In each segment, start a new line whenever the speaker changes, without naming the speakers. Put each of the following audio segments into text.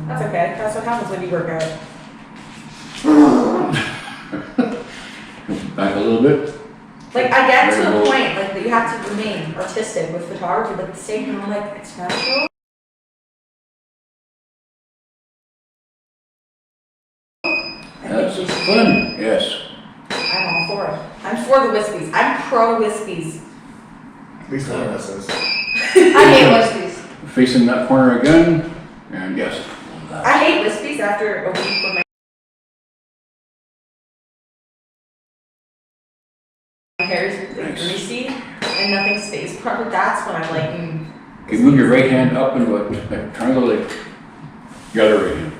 That's okay. That's what happens when you work out.
Back a little bit.
Like, I get to a point, like, that you have to remain artistic with photography, but at the same time, like, it's natural.
That's fun, yes.
I'm all for it. I'm for the wispies. I'm pro wispies.
At least one of us is.
I hate wispies.
Facing that corner again, and yes.
I hate wispies after a week when my hair is greasy and nothing stays proper. That's when I'm like,
Okay, move your right hand up into a triangle, like your other right hand.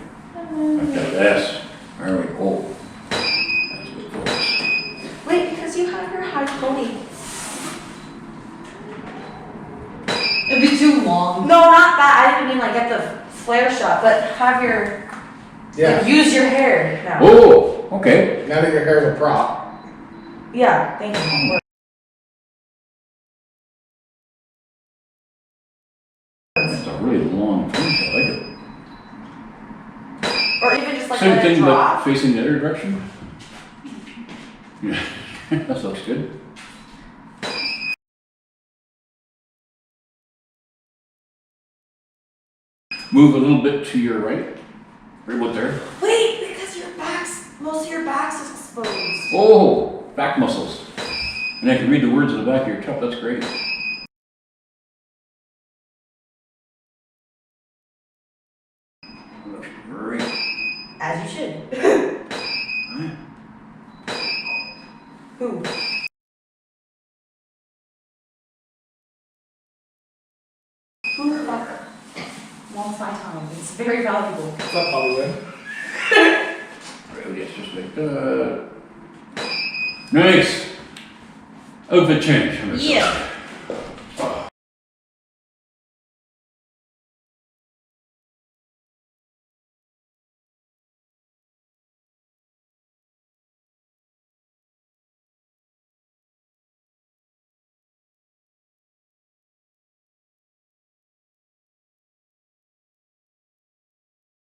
Like that, yes. There we go. That's good focus.
wait, because you have your high pony.
It'd be too long.
No, not that. I didn't mean like get the flare shot, but have your,
Yeah.
like, use your hair now.
Oh, okay.
Now that your hair is a prop.
Yeah, thank you.
That's a really long ponytail, I like it.
Or even just like
Same
let it
thing,
drop.
but facing the other direction. Yeah, that looks good. Move a little bit to your right. Right about there.
Wait, because most of your back's is exposed.
Oh, back muscles. And I can read the words on the back of your cup. That's great. Looks great.
As you should.
Right.
Who? Who the fuck wants my time? It's very valuable.
What's up, Hollywood?
Right, yes, just like that. Nice. Outfit change.
Yeah.